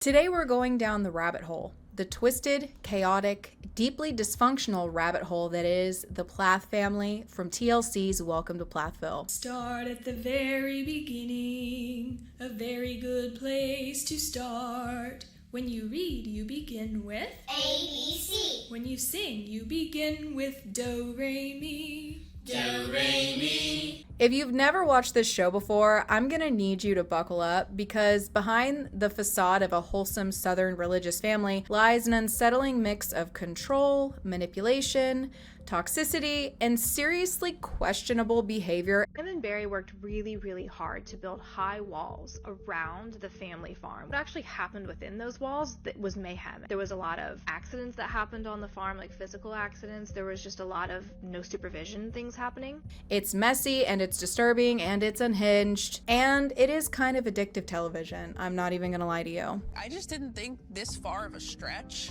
Today we're going down the rabbit hole, the twisted, chaotic, deeply dysfunctional rabbit hole that is the Plath family from TLC's Welcome to Plathville. Start at the very beginning, a very good place to start. When you read, you begin with ABC. When you sing, you begin with do, re, mi. Do, re, mi. If you've never watched this show before, I'm gonna need you to buckle up because behind the facade of a wholesome Southern religious family lies an unsettling mix of control, manipulation, toxicity, and seriously questionable behavior. Kim and Barry worked really hard to build high walls around the family farm. What actually happened within those walls was mayhem. There was a lot of accidents that happened on the farm, like physical accidents. There was just a lot of no supervision things happening. It's messy and it's disturbing and it's unhinged and it is kind of addictive television. I'm not even gonna lie to you. I just didn't think this far of a stretch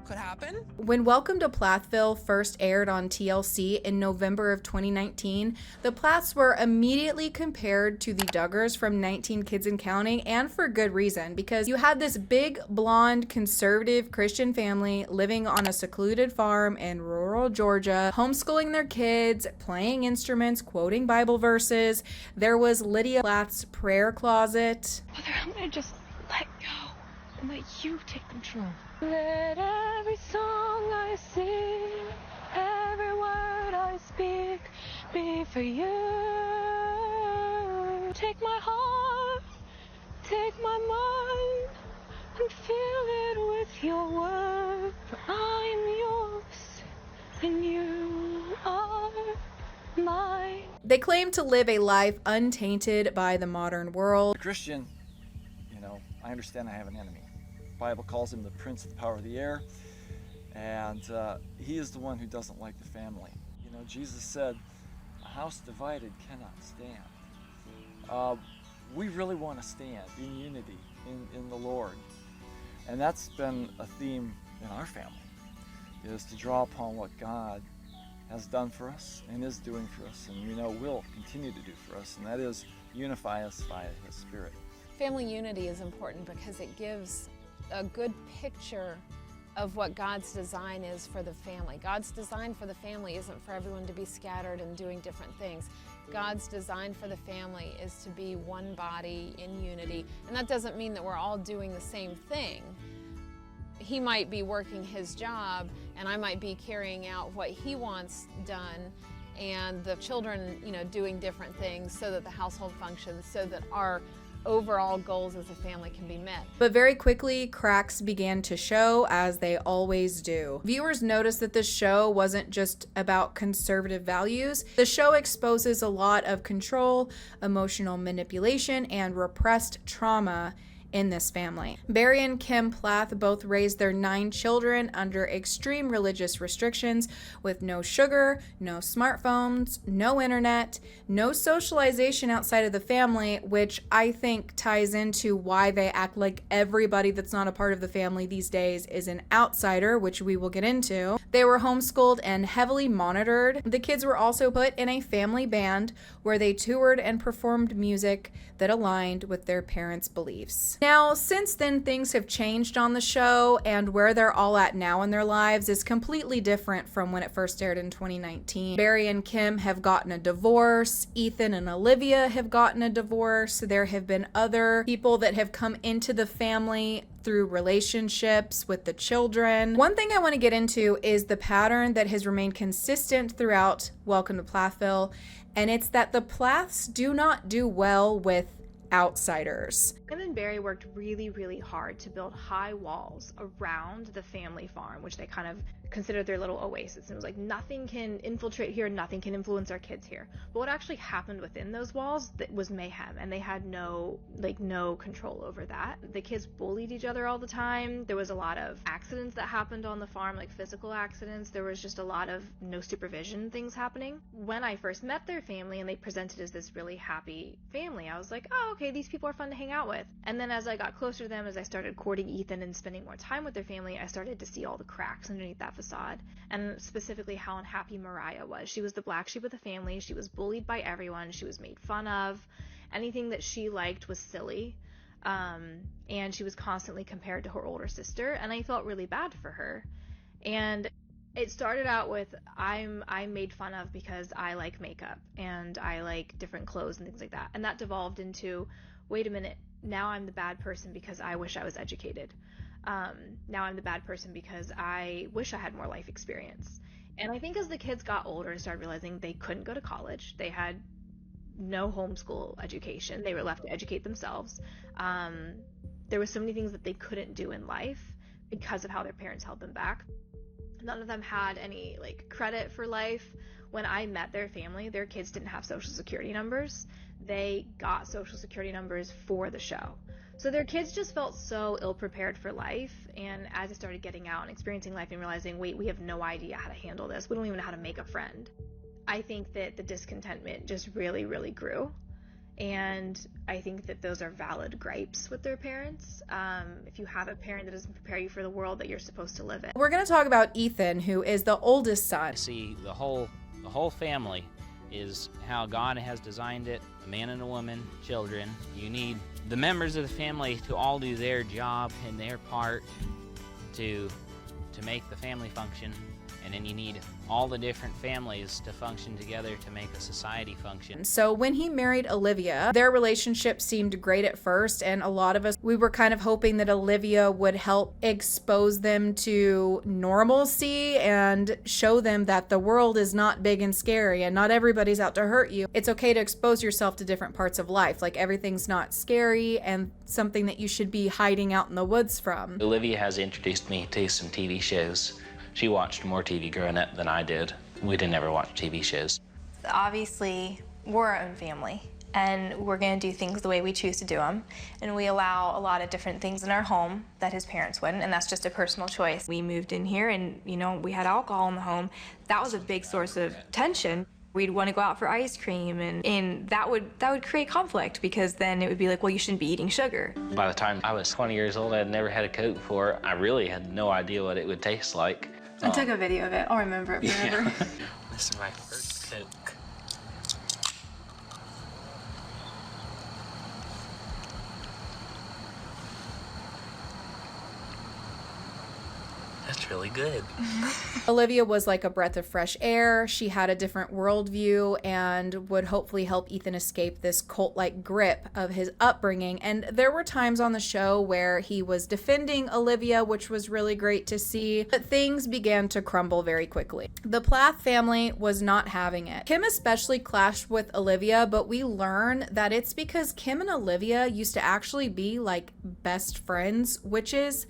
could happen. When Welcome to Plathville first aired on TLC in November of 2019, the Plaths were immediately compared to the Duggars from 19 Kids and Counting, and for good reason, because you had this big, blonde, conservative Christian family living on a secluded farm in rural Georgia, homeschooling their kids, playing instruments, quoting Bible verses. There was Lydia Plath's prayer closet. Mother, I'm gonna just let go and let you take control. Let every song I sing, every word I speak, be for you. Take my heart, take my mind, and fill it with your word. For I am yours, and you are mine. They claim to live a life untainted by the modern world. A Christian, I understand I have an enemy. The Bible calls him the prince of the power of the air, and he is the one who doesn't like the family. Jesus said, a house divided cannot stand. We really want to stand in unity in the Lord, and that's been a theme in our family, is to draw upon what God has done for us and is doing for us, and will continue to do for us, and that is unify us via His Spirit. Family unity is important because it gives a good picture of what God's design is for the family. God's design for the family isn't for everyone to be scattered and doing different things. God's design for the family is to be one body in unity. And that doesn't mean that we're all doing the same thing. He might be working his job and I might be carrying out what he wants done, and the children, doing different things so that the household functions, so that our overall goals as a family can be met. But very quickly, cracks began to show, as they always do. Viewers noticed that this show wasn't just about conservative values. The show exposes a lot of control, emotional manipulation, and repressed trauma in this family. Barry and Kim Plath both raised their 9 children under extreme religious restrictions with no sugar, no smartphones, no internet, no socialization outside of the family, which I think ties into why they act like everybody that's not a part of the family these days is an outsider, which we will get into. They were homeschooled and heavily monitored. The kids were also put in a family band where they toured and performed music that aligned with their parents' beliefs. Now, since then, things have changed on the show, and where they're all at now in their lives is completely different from when it first aired in 2019. Barry and Kim have gotten a divorce. Ethan and Olivia have gotten a divorce. There have been other people that have come into the family through relationships with the children. One thing I want to get into is the pattern that has remained consistent throughout Welcome to Plathville, and it's that the Plaths do not do well with outsiders. Kim and Barry worked really hard to build high walls around the family farm, which they kind of considered their little oasis. It was like, nothing can infiltrate here, nothing can influence our kids here. But what actually happened within those walls was mayhem, and they had no control over that. The kids bullied each other all the time. There was a lot of accidents that happened on the farm, like physical accidents. There was just a lot of no supervision things happening. When I first met their family and they presented as this really happy family, I was like, oh, okay, these people are fun to hang out with. And then as I got closer to them, as I started courting Ethan and spending more time with their family, I started to see all the cracks underneath that facade, and specifically how unhappy Mariah was. She was the black sheep of the family. She was bullied by everyone. She was made fun of. Anything that she liked was silly. And she was constantly compared to her older sister, and I felt really bad for her. And it started out with I'm made fun of because I like makeup and I like different clothes and things like that. And that devolved into, wait a minute, now I'm the bad person because I wish I was educated. Now I'm the bad person because I wish I had more life experience. And I think as the kids got older and started realizing they couldn't go to college, they had no homeschool education, they were left to educate themselves. There were so many things that they couldn't do in life because of how their parents held them back. None of them had any like credit for life. When I met their family, their kids didn't have social security numbers. They got social security numbers for the show. So their kids just felt so ill-prepared for life. And as I started getting out and experiencing life and realizing, wait, we have no idea how to handle this. We don't even know how to make a friend. I think that the discontentment just really, really grew. And I think that those are valid gripes with their parents. If you have a parent that doesn't prepare you for the world that you're supposed to live in. We're going to talk about Ethan, who is the oldest son. See, the whole family is how God has designed it, a man and a woman, children. You need the members of the family to all do their job and their part to make the family function. And then you need all the different families to function together to make a society function. So when he married Olivia, their relationship seemed great at first, and a lot of us, we were kind of hoping that Olivia would help expose them to normalcy and show them that the world is not big and scary and not everybody's out to hurt you. It's okay to expose yourself to different parts of life. Like, everything's not scary and something that you should be hiding out in the woods from. Olivia has introduced me to some TV shows. She watched more TV growing up than I did. We didn't ever watch TV shows. Obviously, we're our own family, and we're going to do things the way we choose to do them. And we allow a lot of different things in our home that his parents wouldn't, and that's just a personal choice. We moved in here, and we had alcohol in the home. That was a big source of tension. We'd want to go out for ice cream, and that would create conflict, because then it would be like, well, you shouldn't be eating sugar. By the time I was 20 years old, I had never had a Coke before. I really had no idea what it would taste like. I took a video of it. I'll remember it forever. Yeah. This is my first Coke. That's really good. Olivia was like a breath of fresh air. She had a different worldview and would hopefully help Ethan escape this cult-like grip of his upbringing. And there were times on the show where he was defending Olivia, which was really great to see. But things began to crumble very quickly. The Plath family was not having it. Kim especially clashed with Olivia, but we learn that it's because Kim and Olivia used to actually be like best friends, which is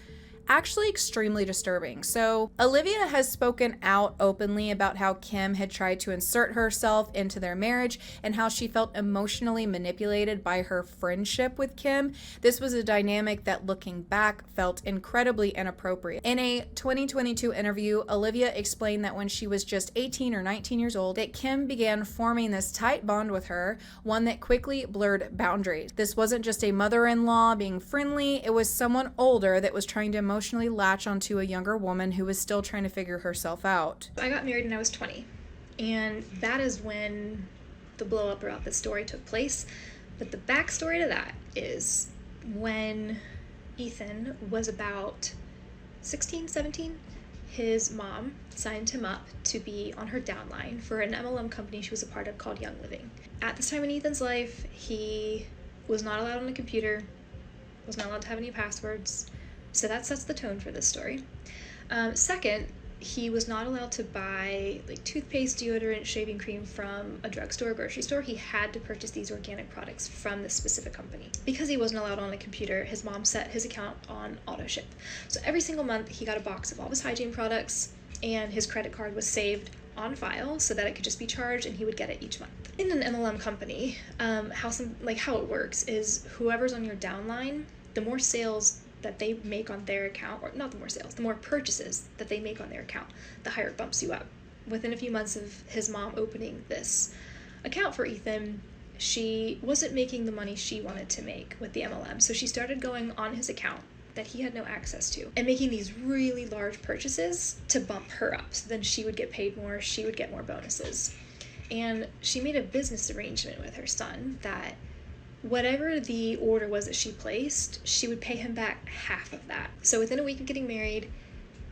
actually extremely disturbing. So Olivia has spoken out openly about how Kim had tried to insert herself into their marriage and how she felt emotionally manipulated by her friendship with Kim. This was a dynamic that, looking back, felt incredibly inappropriate. In a 2022 interview, Olivia explained that when she was just 18 or 19 years old, that Kim began forming this tight bond with her, one that quickly blurred boundaries. This wasn't just a mother-in-law being friendly, it was someone older that was trying to emotionally latch onto a younger woman who was still trying to figure herself out. I got married when I was 20, and that is when the blow up about this story took place. But the backstory to that is when Ethan was about 16, 17, his mom signed him up to be on her downline for an MLM company she was a part of called Young Living. At this time in Ethan's life, he was not allowed on a computer, was not allowed to have any passwords. So that sets the tone for this story. Second, he was not allowed to buy like toothpaste, deodorant, shaving cream from a drugstore or grocery store. He had to purchase these organic products from this specific company. Because he wasn't allowed on a computer, his mom set his account on auto ship. So every single month he got a box of all his hygiene products, and his credit card was saved on file so that it could just be charged and he would get it each month. In an MLM company, how it works is whoever's on your downline, the more sales that they make on their account, or not the more sales, the more purchases that they make on their account, the higher it bumps you up. Within a few months of his mom opening this account for Ethan, she wasn't making the money she wanted to make with the MLM, so she started going on his account that he had no access to and making these really large purchases to bump her up. So then she would get paid more, she would get more bonuses. And she made a business arrangement with her son that whatever the order was that she placed, she would pay him back half of that. So within a week of getting married,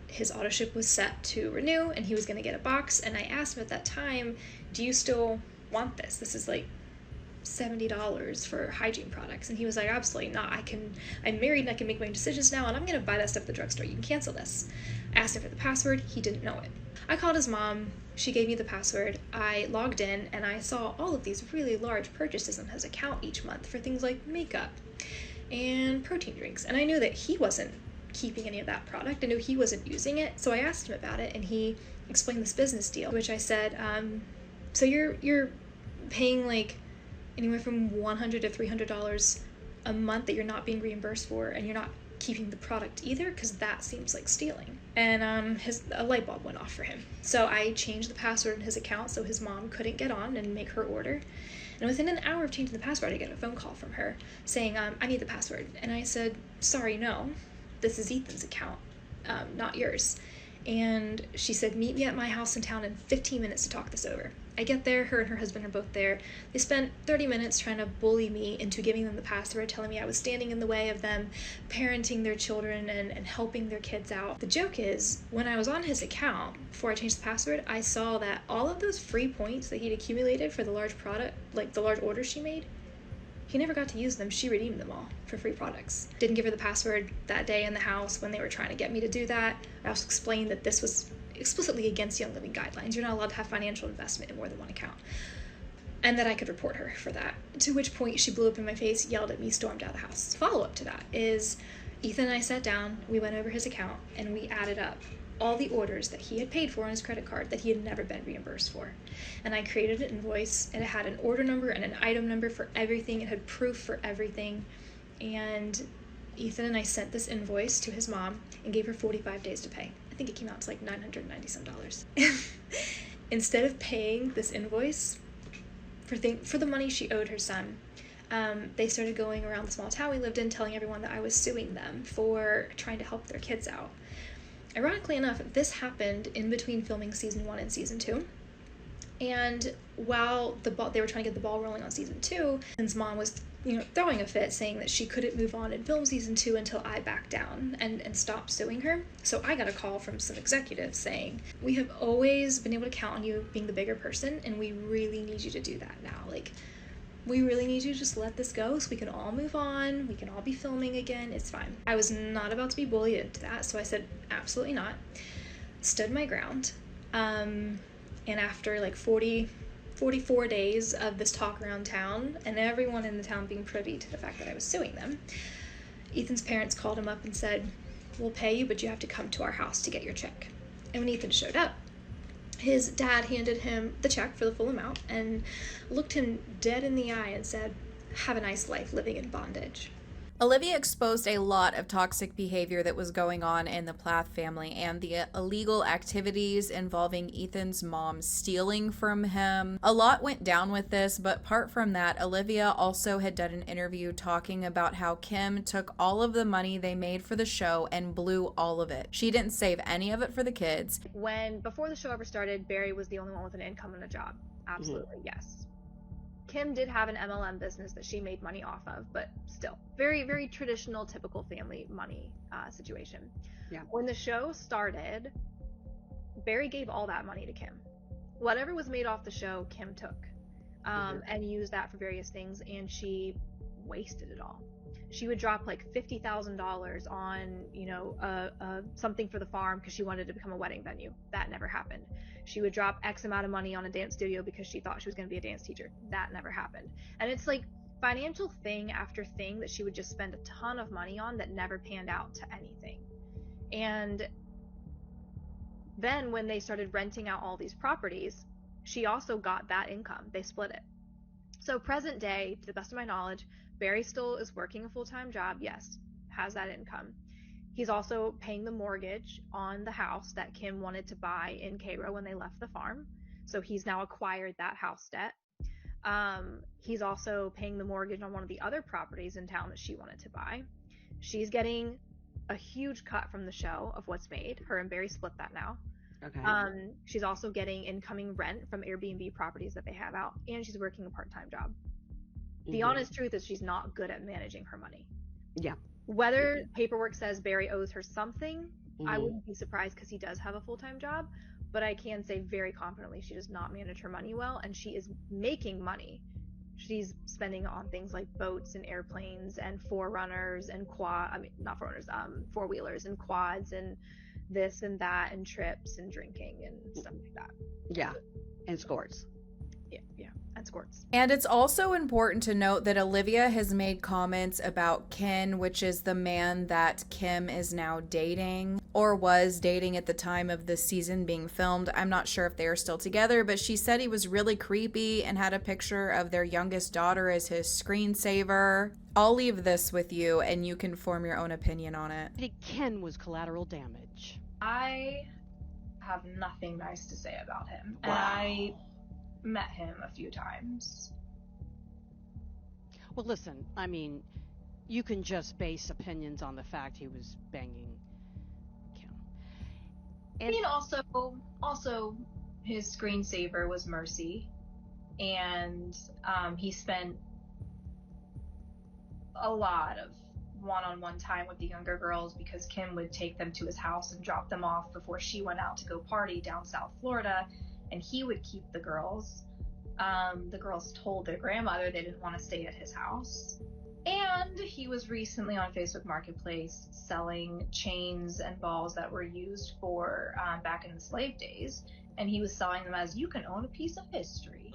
his auto ship was set to renew and he was going to get a box. And I asked him at that time, do you still want this? This is like $70 for hygiene products. And he was like, absolutely not. I'm married and I can make my own decisions now, and I'm going to buy that stuff at the drugstore. You can cancel this. I asked him for the password. He didn't know it. I called his mom. She gave me the password. I logged in and I saw all of these really large purchases on his account each month for things like makeup and protein drinks. And I knew that he wasn't keeping any of that product. I knew he wasn't using it. So I asked him about it and he explained this business deal, which I said, so you're paying like anywhere from $100 to $300 a month that you're not being reimbursed for, and you're not keeping the product either, because that seems like stealing. And a light bulb went off for him. So I changed the password in his account so his mom couldn't get on and make her order. And within an hour of changing the password, I get a phone call from her saying, I need the password. And I said, sorry, no, this is Ethan's account, not yours. And she said, meet me at my house in town in 15 minutes to talk this over. I get there, her and her husband are both there. They spent 30 minutes trying to bully me into giving them the password, telling me I was standing in the way of them parenting their children and helping their kids out. The joke is, when I was on his account, before I changed the password, I saw that all of those free points that he'd accumulated for the large product, like the large orders she made, he never got to use them. She redeemed them all for free products. Didn't give her the password that day in the house when they were trying to get me to do that. I also explained that this was explicitly against Young Living guidelines. You're not allowed to have financial investment in more than one account. And that I could report her for that. To which point she blew up in my face, yelled at me, stormed out of the house. Follow-up to that is Ethan and I sat down, we went over his account, and we added up all the orders that he had paid for on his credit card that he had never been reimbursed for. And I created an invoice, and it had an order number and an item number for everything. It had proof for everything. And Ethan and I sent this invoice to his mom and gave her 45 days to pay. I think it came out to like $990 some. Instead of paying this invoice for the money she owed her son, they started going around the small town we lived in telling everyone that I was suing them for trying to help their kids out. Ironically enough, this happened in between filming season 1 and season 2. And while they were trying to get the ball rolling on season 2, his mom was throwing a fit, saying that she couldn't move on and film season 2 until I backed down and stopped suing her. So I got a call from some executives saying, we have always been able to count on you being the bigger person, and we really need you to do that now. Like, we really need you to just let this go so we can all move on. We can all be filming again. It's fine. I was not about to be bullied into that, so I said, absolutely not. Stood my ground. And after like 44 days of this talk around town and everyone in the town being privy to the fact that I was suing them, Ethan's parents called him up and said, we'll pay you, but you have to come to our house to get your check. And when Ethan showed up, his dad handed him the check for the full amount and looked him dead in the eye and said, have a nice life living in bondage. Olivia exposed a lot of toxic behavior that was going on in the Plath family and the illegal activities involving Ethan's mom stealing from him. A lot went down with this, but apart from that, Olivia also had done an interview talking about how Kim took all of the money they made for the show and blew all of it. She didn't save any of it for the kids. Before the show ever started, Barry was the only one with an income and a job. Absolutely, yes. Kim did have an MLM business that she made money off of, but still, very, very traditional, typical family money situation. Yeah. When the show started, Barry gave all that money to Kim. Whatever was made off the show, Kim took and used that for various things, and she wasted it all. She would drop like $50,000 on, something for the farm because she wanted to become a wedding venue. That never happened. She would drop X amount of money on a dance studio because she thought she was going to be a dance teacher. That never happened. And it's like financial thing after thing that she would just spend a ton of money on that never panned out to anything. And then when they started renting out all these properties, she also got that income. They split it. So present day, to the best of my knowledge, Barry still is working a full-time job, yes, has that income. He's also paying the mortgage on the house that Kim wanted to buy in Cairo when they left the farm. So he's now acquired that house debt. He's also paying the mortgage on one of the other properties in town that she wanted to buy. She's getting a huge cut from the show of what's made. Her and Barry split that now. Okay. She's also getting incoming rent from Airbnb properties that they have out, and she's working a part-time job. The honest truth is she's not good at managing her money. Yeah. Whether paperwork says Barry owes her something, I wouldn't be surprised because he does have a full-time job, but I can say very confidently she does not manage her money well, and she is making money. She's spending on things like boats and airplanes and four-wheelers and four-wheelers and quads and this and that and trips and drinking and stuff like that. Yeah, and escorts. Yeah, and escorts. And it's also important to note that Olivia has made comments about Ken, which is the man that Kim is now dating or was dating at the time of the season being filmed. I'm not sure if they are still together, but she said he was really creepy and had a picture of their youngest daughter as his screensaver. I'll leave this with you and you can form your own opinion on it. I think Ken was collateral damage. I have nothing nice to say about him. Wow. And I met him a few times. Well, listen, I mean, you can just base opinions on the fact he was banging Kim. And I mean, also his screensaver was Mercy, and he spent a lot of one-on-one time with the younger girls because Kim would take them to his house and drop them off before she went out to go party down South Florida, and he would keep the girls. The girls told their grandmother they didn't want to stay at his house. And he was recently on Facebook Marketplace selling chains and balls that were used for back in the slave days, and he was selling them as, you can own a piece of history.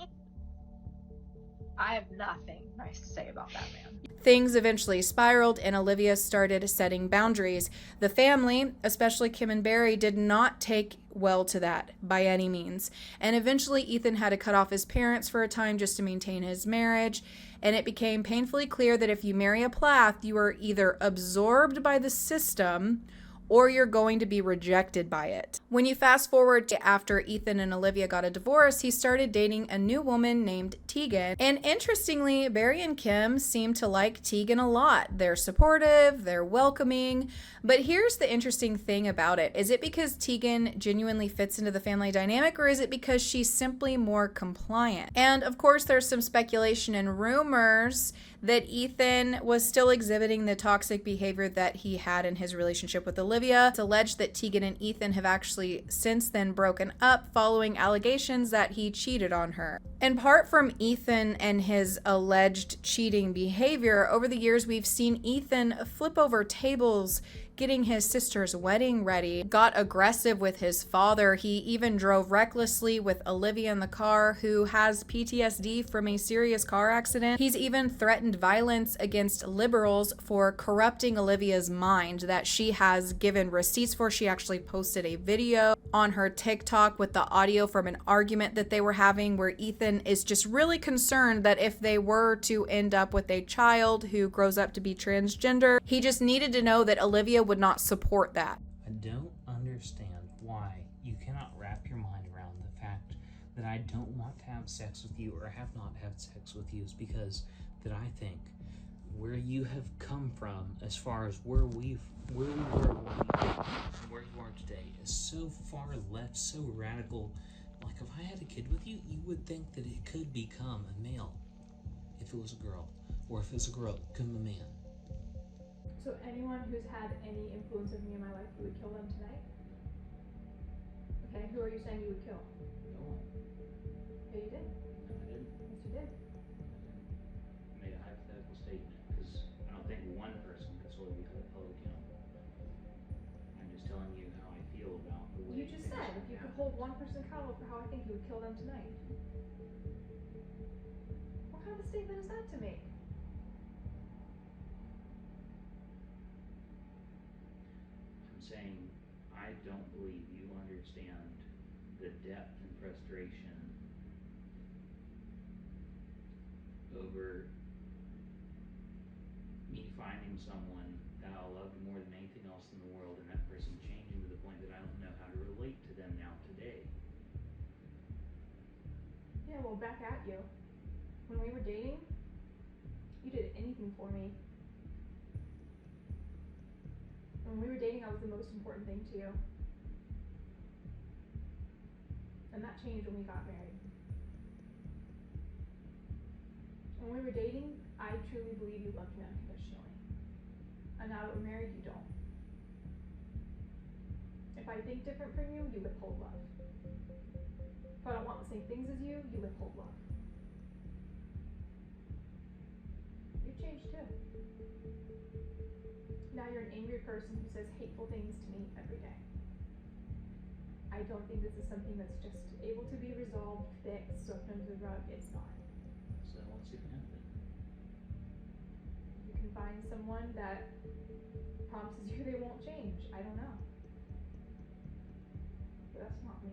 I have nothing nice to say about that man. Things eventually spiraled and Olivia started setting boundaries. The family, especially Kim and Barry, did not take well to that by any means. And eventually Ethan had to cut off his parents for a time just to maintain his marriage. And it became painfully clear that if you marry a Plath, you are either absorbed by the system or you're going to be rejected by it. When you fast forward to after Ethan and Olivia got a divorce, he started dating a new woman named Tegan. And interestingly, Barry and Kim seem to like Tegan a lot. They're supportive, they're welcoming. But here's the interesting thing about it. Is it because Tegan genuinely fits into the family dynamic, or is it because she's simply more compliant? And of course, there's some speculation and rumors that Ethan was still exhibiting the toxic behavior that he had in his relationship with Olivia. It's alleged that Tegan and Ethan have actually since then broken up following allegations that he cheated on her. In part from Ethan and his alleged cheating behavior, over the years we've seen Ethan flip over tables getting his sister's wedding ready, got aggressive with his father. He even drove recklessly with Olivia in the car, who has PTSD from a serious car accident. He's even threatened violence against liberals for corrupting Olivia's mind that she has given receipts for. She actually posted a video on her TikTok with the audio from an argument that they were having where Ethan is just really concerned that if they were to end up with a child who grows up to be transgender, he just needed to know that Olivia would not support that. I don't understand why you cannot wrap your mind around the fact that I don't want to have sex with you or have not had sex with you is because that I think where you have come from as far as where we were when and where you are today is so far left, so radical. Like if I had a kid with you, you would think that it could become a male if it was a girl, or if it's a girl, it could become a man. So anyone who's had any influence of me in my life, you would kill them tonight? Okay, who are you saying you would kill? No one. Yeah, you did. No, I didn't. Yes, you did. I made a hypothetical statement because I don't think one person could solely be held accountable. I'm just telling you how I feel about the way You just said if you could hold one person accountable for how I think you would kill them tonight. What kind of a statement is that to make? I'm saying I don't believe you understand the depth and frustration over me finding someone that I loved more than anything else in the world, and that person changing to the point that I don't know how to relate to them now today. Yeah, well, back at you. When we were dating, you did anything for me. When we were dating, I was the most important thing to you. And that changed when we got married. When we were dating, I truly believe you loved me unconditionally. And now that we're married, you don't. If I think different from you, you withhold love. If I don't want the same things as you, you withhold love. You've changed too. Now you're an angry person who says hateful things to me every day. I don't think this is something that's just able to be resolved, fixed, swept under the rug. It's not. So what's the end of it? You can find someone that promises you they won't change. I don't know. But that's not me.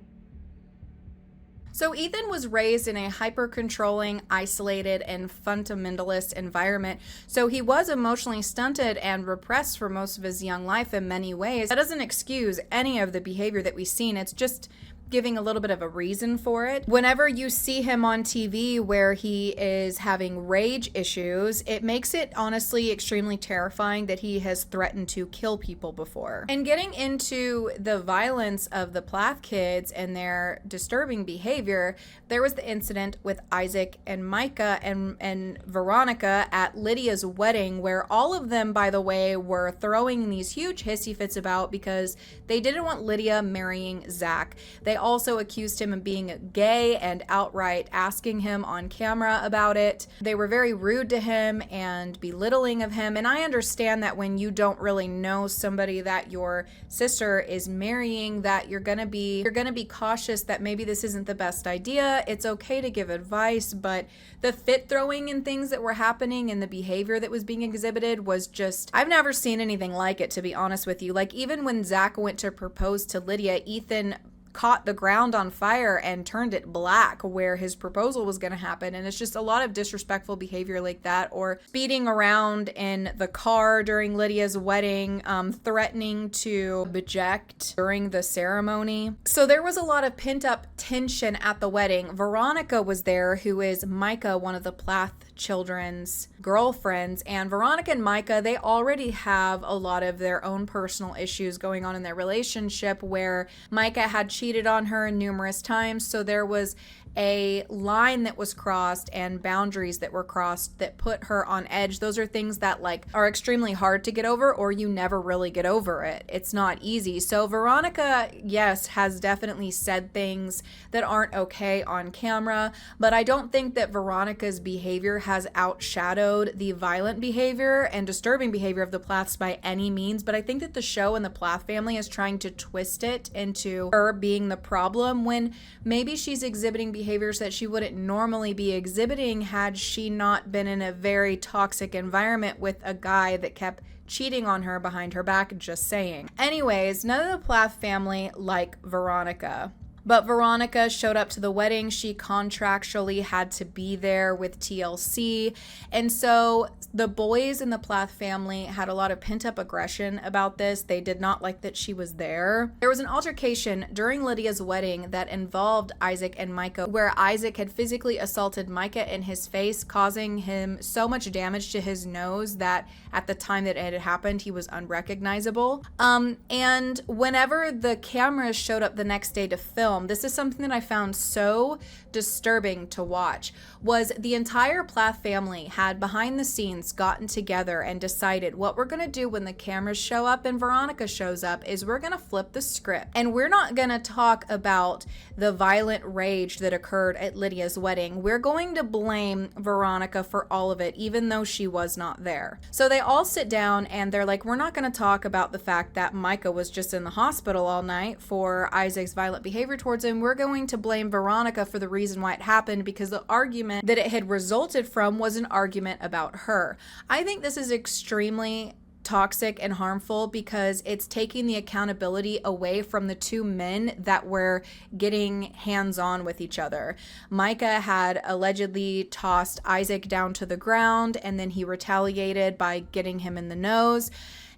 So Ethan was raised in a hyper-controlling, isolated, and fundamentalist environment. So he was emotionally stunted and repressed for most of his young life in many ways. That doesn't excuse any of the behavior that we've seen. It's just giving a little bit of a reason for it. Whenever you see him on TV where he is having rage issues, it makes it honestly extremely terrifying that he has threatened to kill people before. And getting into the violence of the Plath kids and their disturbing behavior, there was the incident with Isaac and Micah and Veronica at Lydia's wedding, where all of them, by the way, were throwing these huge hissy fits about because they didn't want Lydia marrying Zach. They also accused him of being gay and outright asking him on camera about it. They were very rude to him and belittling of him. And I understand that when you don't really know somebody that your sister is marrying, that you're gonna be cautious that maybe this isn't the best idea. It's okay to give advice, but the fit throwing and things that were happening and the behavior that was being exhibited was just, I've never seen anything like it, to be honest with you. Like, even when Zach went to propose to Lydia, Ethan caught the ground on fire and turned it black where his proposal was going to happen. And it's just a lot of disrespectful behavior like that, or speeding around in the car during Lydia's wedding, threatening to eject during the ceremony. So there was a lot of pent up tension at the wedding. Veronica was there, who is Micah, one of the Plath children's girlfriends, and Veronica and Micah, they already have a lot of their own personal issues going on in their relationship, where Micah had cheated on her numerous times. So there was a line that was crossed and boundaries that were crossed that put her on edge. Those are things that like are extremely hard to get over, or you never really get over it. It's not easy. So Veronica, yes, has definitely said things that aren't okay on camera, but I don't think that Veronica's behavior has outshadowed the violent behavior and disturbing behavior of the Plaths by any means. But I think that the show and the Plath family is trying to twist it into her being the problem, when maybe she's exhibiting behaviors that she wouldn't normally be exhibiting had she not been in a very toxic environment with a guy that kept cheating on her behind her back, just saying. Anyways, none of the Plath family like Veronica. But Veronica showed up to the wedding. She contractually had to be there with TLC. And so the boys in the Plath family had a lot of pent-up aggression about this. They did not like that she was there. There was an altercation during Lydia's wedding that involved Isaac and Micah, where Isaac had physically assaulted Micah in his face, causing him so much damage to his nose that at the time that it had happened, he was unrecognizable. And whenever the cameras showed up the next day to film, this is something that I found so disturbing to watch, was the entire Plath family had behind the scenes gotten together and decided what we're going to do when the cameras show up and Veronica shows up is we're going to flip the script, and we're not going to talk about the violent rage that occurred at Lydia's wedding. We're going to blame Veronica for all of it, even though she was not there. So they all sit down and they're like, we're not going to talk about the fact that Micah was just in the hospital all night for Isaac's violent behavior towards him. We're going to blame Veronica for the reason why it happened, because the argument that it had resulted from was an argument about her. I think this is extremely toxic and harmful, because it's taking the accountability away from the two men that were getting hands-on with each other. Micah had allegedly tossed Isaac down to the ground, and then he retaliated by getting him in the nose.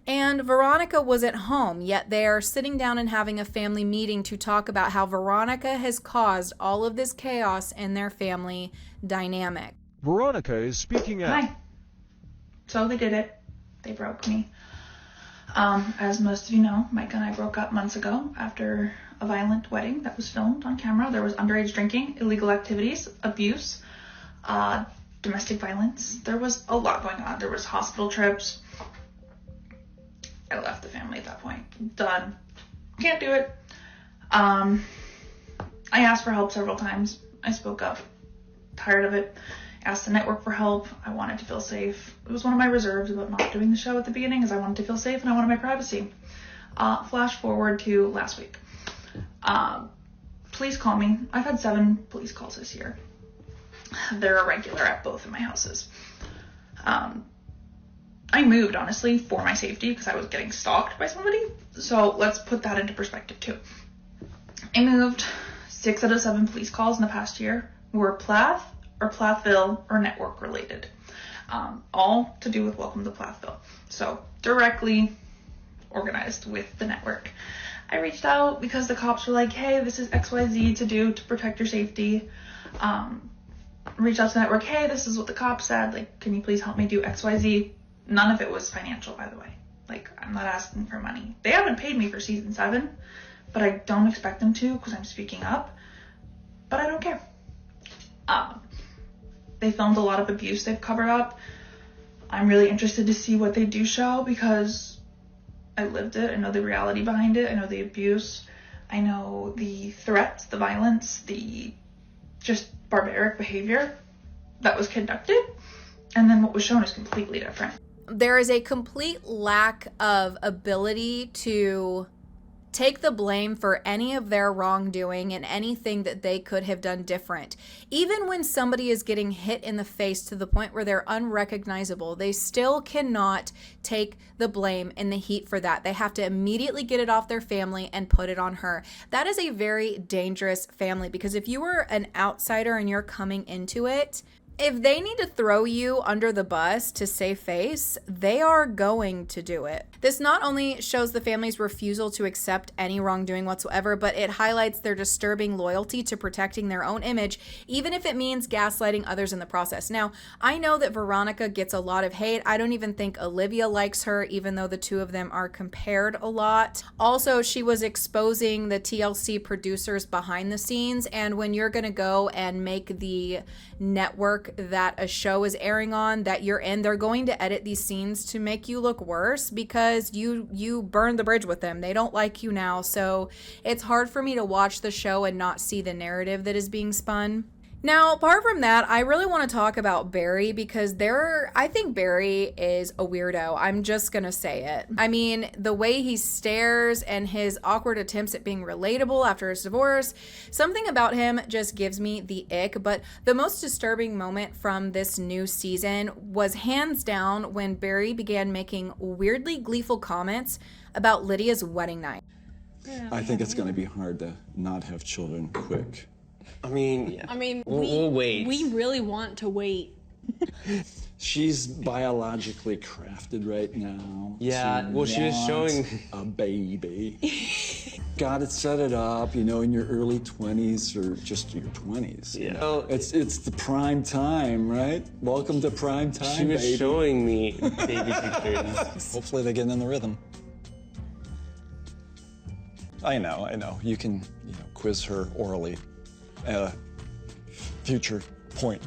And Veronica was at home, yet they are sitting down and having a family meeting to talk about how Veronica has caused all of this chaos in their family dynamic. Veronica is speaking out. Hi. So they did it. They broke me. As most of you know, Mike and I broke up months ago after a violent wedding that was filmed on camera. There was underage drinking, illegal activities, abuse, domestic violence. There was a lot going on. There was hospital trips. I left the family at that point. Done. Can't do it. I asked for help several times. I spoke up. Tired of it. Asked the network for help. I wanted to feel safe. It was one of my reserves about not doing the show at the beginning, is I wanted to feel safe and I wanted my privacy. Flash forward to last week. Police call me. I've had 7 police calls this year. They're a regular at both of my houses. I moved, honestly, for my safety because I was getting stalked by somebody. So let's put that into perspective too. I moved. 6 out of 7 police calls in the past year were Plath or Plathville or network related. All to do with Welcome to Plathville. So directly organized with the network. I reached out because the cops were like, hey, this is XYZ to do to protect your safety. Reached out to the network, hey, this is what the cops said. Like, can you please help me do XYZ? None of it was financial, by the way. Like, I'm not asking for money. They haven't paid me for season 7, but I don't expect them to because I'm speaking up. But I don't care. They filmed a lot of abuse they've covered up. I'm really interested to see what they do show because I lived it. I know the reality behind it. I know the abuse. I know the threats, the violence, the just barbaric behavior that was conducted. And then what was shown is completely different. There is a complete lack of ability to take the blame for any of their wrongdoing and anything that they could have done different. Even when somebody is getting hit in the face to the point where they're unrecognizable, they still cannot take the blame and the heat for that. They have to immediately get it off their family and put it on her. That is a very dangerous family because if you were an outsider and you're coming into it, if they need to throw you under the bus to save face, they are going to do it. This not only shows the family's refusal to accept any wrongdoing whatsoever, but it highlights their disturbing loyalty to protecting their own image, even if it means gaslighting others in the process. Now, I know that Veronica gets a lot of hate. I don't even think Olivia likes her, even though the two of them are compared a lot. Also, she was exposing the TLC producers behind the scenes, and when you're gonna go and make the network that a show is airing on that you're in, they're going to edit these scenes to make you look worse because you burned the bridge with them. They don't like you now, so it's hard for me to watch the show and not see the narrative that is being spun. Now, apart from that, I really want to talk about Barry because I think Barry is a weirdo. I'm just going to say it. I mean, the way he stares and his awkward attempts at being relatable after his divorce, something about him just gives me the ick. But the most disturbing moment from this new season was hands down when Barry began making weirdly gleeful comments about Lydia's wedding night. I think it's going to be hard to not have children quick. I mean, we'll wait. We really want to wait. She's biologically crafted right now. Yeah, well, she was showing a baby. Gotta set it up, in your early 20s or just your 20s. Yeah. It's the prime time, right? Welcome to prime time, She was baby. showing me baby pictures. Hopefully they get in the rhythm. I know. You can, quiz her orally at a future point.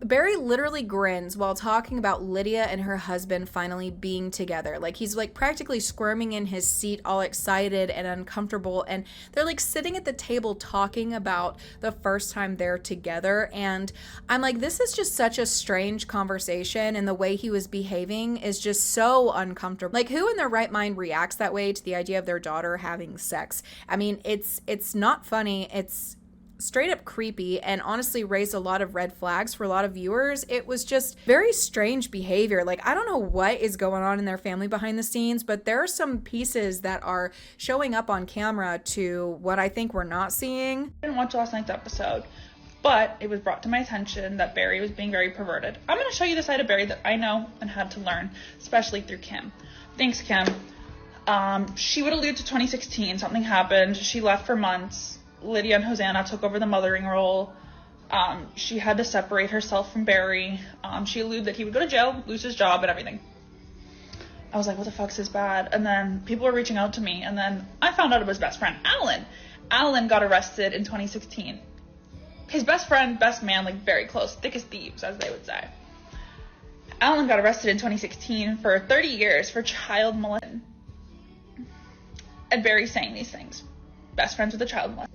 Barry literally grins while talking about Lydia and her husband finally being together. Like, he's practically squirming in his seat, all excited and uncomfortable, and they're sitting at the table talking about the first time they're together. And I'm like, this is just such a strange conversation, and the way he was behaving is just so uncomfortable. Like, who in their right mind reacts that way to the idea of their daughter having sex? I mean, it's not funny. It's straight up creepy and honestly raised a lot of red flags for a lot of viewers. It was just very strange behavior. I don't know what is going on in their family behind the scenes, but there are some pieces that are showing up on camera to what I think we're not seeing. I didn't watch last night's episode, but it was brought to my attention that Barry was being very perverted. I'm going to show you the side of Barry that I know and had to learn, especially through Kim. Thanks, Kim. She would allude to 2016. Something happened. She left for months. Lydia and Hosanna took over the mothering role. She had to separate herself from Barry. She alluded that he would go to jail, lose his job, and everything. I was like, what the fuck's his bad? And then people were reaching out to me, and then I found out it was his best friend, Alan. Alan got arrested in 2016. his best friend, best man, like very close, thick as thieves, as they would say. Alan got arrested in 2016 for 30 years for child molestation. And Barry's saying these things. Best friends with a child molester.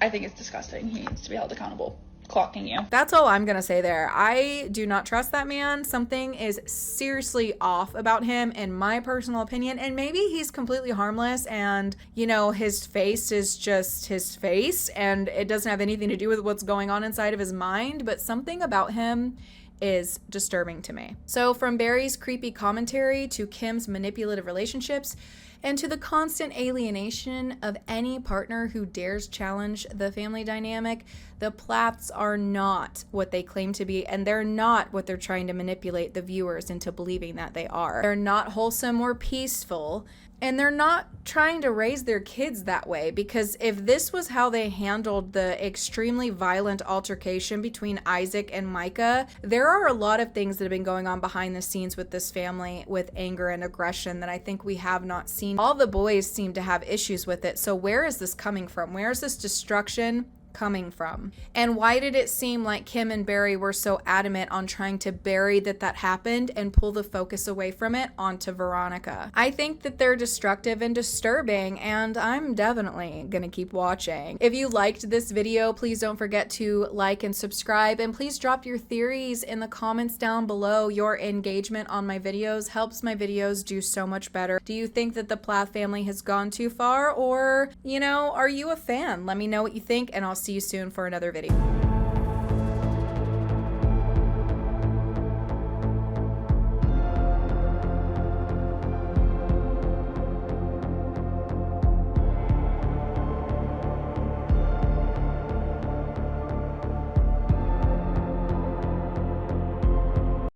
I think it's disgusting. He needs to be held accountable. Clocking you. That's all I'm gonna say there. I do not trust that man. Something is seriously off about him, in my personal opinion. And maybe he's completely harmless and, you know, his face is just his face and it doesn't have anything to do with what's going on inside of his mind. But something about him is disturbing to me. So from Barry's creepy commentary to Kim's manipulative relationships, and to the constant alienation of any partner who dares challenge the family dynamic, the Plaths are not what they claim to be, and they're not what they're trying to manipulate the viewers into believing that they are. They're not wholesome or peaceful, and they're not trying to raise their kids that way, because if this was how they handled the extremely violent altercation between Isaac and Micah, there are a lot of things that have been going on behind the scenes with this family with anger and aggression that I think we have not seen. All the boys seem to have issues with it. So where is this coming from? Where is this destruction coming from? And why did it seem like Kim and Barry were so adamant on trying to bury that happened and pull the focus away from it onto Veronica? I think that they're destructive and disturbing, and I'm definitely gonna keep watching. If you liked this video, please don't forget to like and subscribe, and please drop your theories in the comments down below. Your engagement on my videos helps my videos do so much better. Do you think that the Plath family has gone too far, or, you know, are you a fan? Let me know what you think, and I'll see you soon for another video.